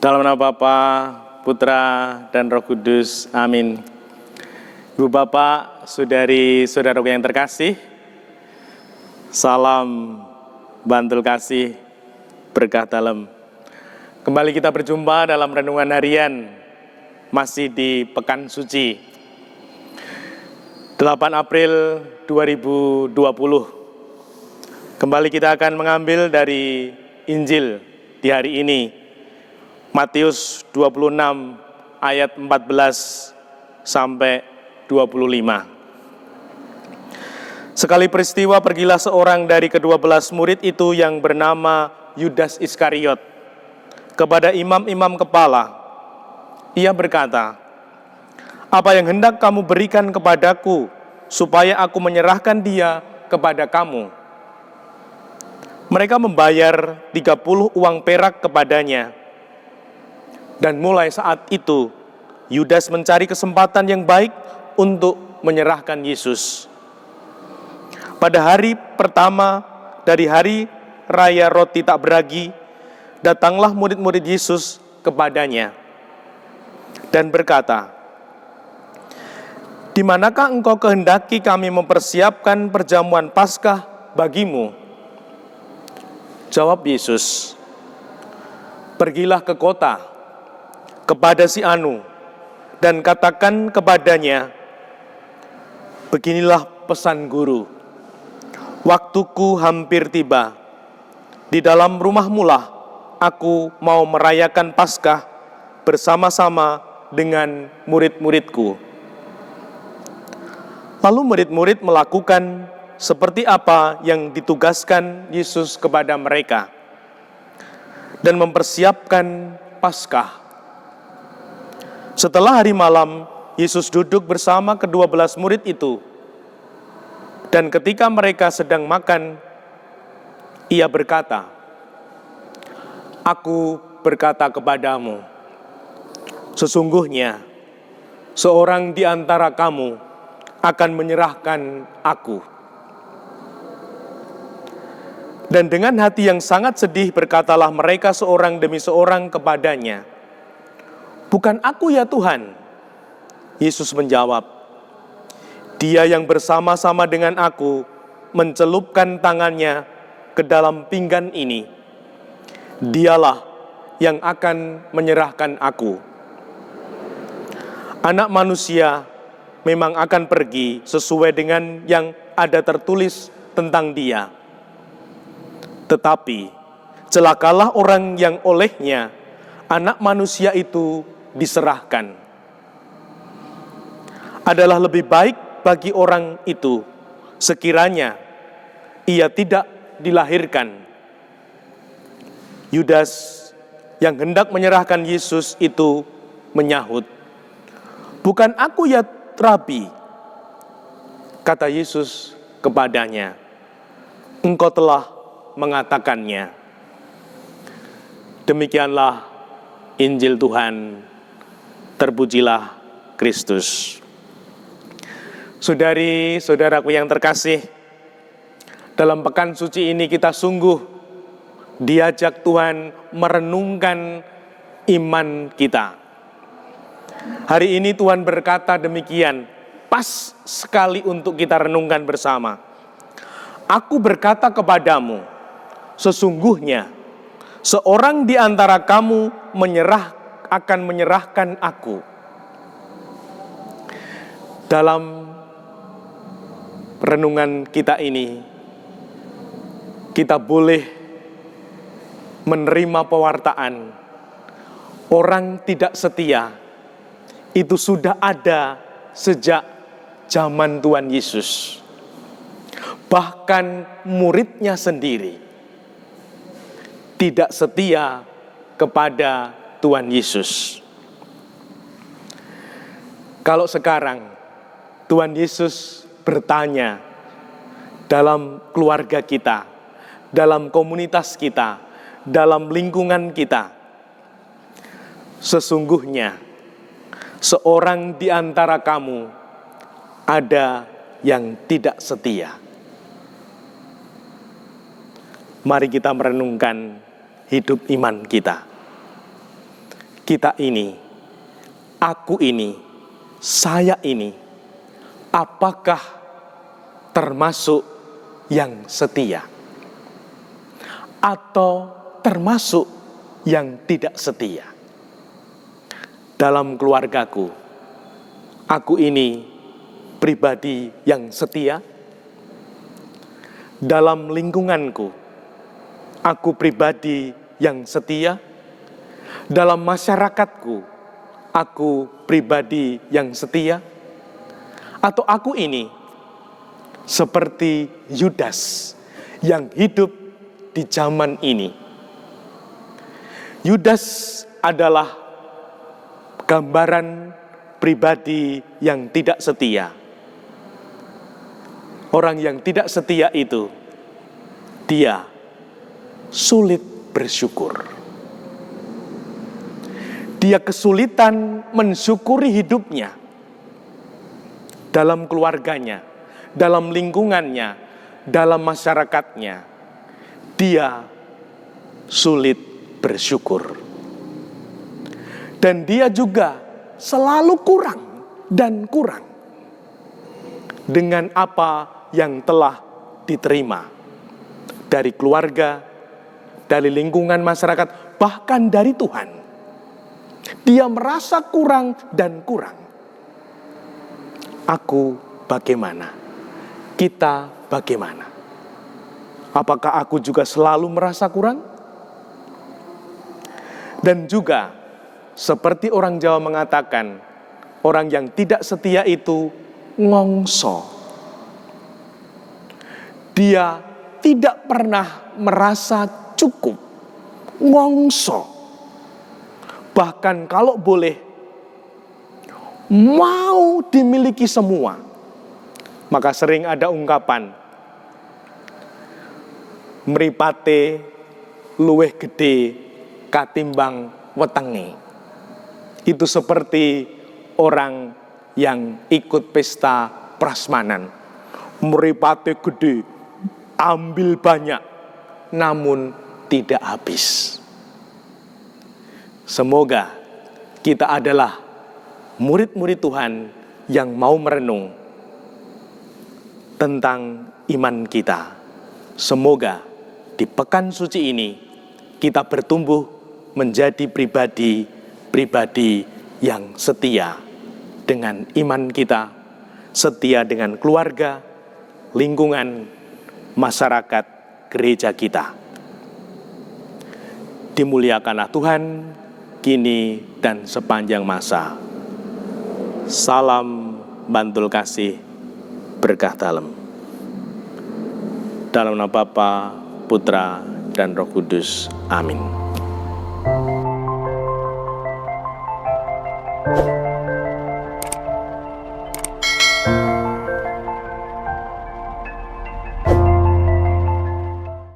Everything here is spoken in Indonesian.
Dalam nama Bapa, Putra, dan Roh Kudus. Amin. Ibu Bapak, saudari-saudaraku yang terkasih, salam bantul kasih, berkah dalam. Kembali kita berjumpa dalam renungan harian, masih di Pekan Suci. 8 April 2020. Kembali kita akan mengambil dari Injil di hari ini. Matius 26 ayat 14 sampai 25. Sekali peristiwa pergilah seorang dari ke-12 murid itu yang bernama Yudas Iskariot kepada imam-imam kepala. Ia berkata, "Apa yang hendak kamu berikan kepadaku supaya aku menyerahkan dia kepada kamu?" Mereka membayar 30 uang perak kepadanya. Dan mulai saat itu, Yudas mencari kesempatan yang baik untuk menyerahkan Yesus. Pada hari pertama dari hari raya roti tak beragi, datanglah murid-murid Yesus kepadanya dan berkata, "Di manakah engkau kehendaki kami mempersiapkan perjamuan Paskah bagimu?" Jawab Yesus, "Pergilah ke kota, kepada si Anu, dan katakan kepadanya, beginilah pesan guru, waktuku hampir tiba, di dalam rumahmulah aku mau merayakan Paskah bersama-sama dengan murid-muridku." Lalu murid-murid melakukan seperti apa yang ditugaskan Yesus kepada mereka, dan mempersiapkan Paskah. Setelah hari malam, Yesus duduk bersama ke-12 murid itu. Dan ketika mereka sedang makan, Ia berkata, "Aku berkata kepadamu, sesungguhnya seorang di antara kamu akan menyerahkan Aku." Dan dengan hati yang sangat sedih berkatalah mereka seorang demi seorang kepadanya, "Bukan aku ya Tuhan?" Yesus menjawab, "Dia yang bersama-sama dengan aku mencelupkan tangannya ke dalam pinggan ini, dialah yang akan menyerahkan aku. Anak manusia memang akan pergi sesuai dengan yang ada tertulis tentang dia. Tetapi celakalah orang yang olehnya Anak manusia itu diserahkan. Adalah lebih baik bagi orang itu sekiranya ia tidak dilahirkan." Yudas yang hendak menyerahkan Yesus itu menyahut, "Bukan aku ya Rabi?" Kata Yesus kepadanya, "Engkau telah mengatakannya." Demikianlah Injil Tuhan. Terpujilah Kristus. Saudari-saudaraku yang terkasih, dalam pekan suci ini kita sungguh diajak Tuhan merenungkan iman kita. Hari ini Tuhan berkata demikian, pas sekali untuk kita renungkan bersama. "Aku berkata kepadamu, sesungguhnya seorang di antara kamu akan menyerahkan Aku." Dalam renungan kita ini, kita boleh menerima pewartaan orang tidak setia itu sudah ada sejak zaman Tuhan Yesus. Bahkan muridnya sendiri tidak setia kepada Tuhan Yesus. Kalau sekarang Tuhan Yesus bertanya dalam keluarga kita, dalam komunitas kita, dalam lingkungan kita, sesungguhnya seorang di antara kamu ada yang tidak setia. Mari kita merenungkan hidup iman kita. kita ini, aku ini, saya ini, apakah termasuk yang setia? Atau termasuk yang tidak setia? Dalam keluargaku, aku ini pribadi yang setia. Dalam lingkunganku, aku pribadi yang setia. Dalam masyarakatku, aku pribadi yang setia. Atau aku ini seperti Yudas yang hidup di zaman ini. Yudas adalah gambaran pribadi yang tidak setia. Orang yang tidak setia itu, dia sulit bersyukur. Dia kesulitan mensyukuri hidupnya dalam keluarganya, dalam lingkungannya, dalam masyarakatnya. Dia sulit bersyukur. Dan dia juga selalu kurang dan kurang dengan apa yang telah diterima dari keluarga, dari lingkungan masyarakat, bahkan dari Tuhan. Dia merasa kurang dan kurang. Aku bagaimana? Kita bagaimana? Apakah aku juga selalu merasa kurang? Dan juga seperti orang Jawa mengatakan, orang yang tidak setia itu ngongso. Dia tidak pernah merasa cukup, ngongso. Bahkan kalau boleh, mau dimiliki semua. Maka sering ada ungkapan, mripate luwih gede katimbang wetenge. Itu seperti orang yang ikut pesta prasmanan. Mripate gede, ambil banyak, namun tidak habis. Semoga kita adalah murid-murid Tuhan yang mau merenung tentang iman kita. Semoga di pekan suci ini kita bertumbuh menjadi pribadi yang setia dengan iman kita, setia dengan keluarga, lingkungan, masyarakat, gereja kita. Dimuliakanlah Tuhan, kini dan sepanjang masa. Salam bantul kasih, berkah dalem. Dalam nama Bapa, Putra, dan Roh Kudus. Amin.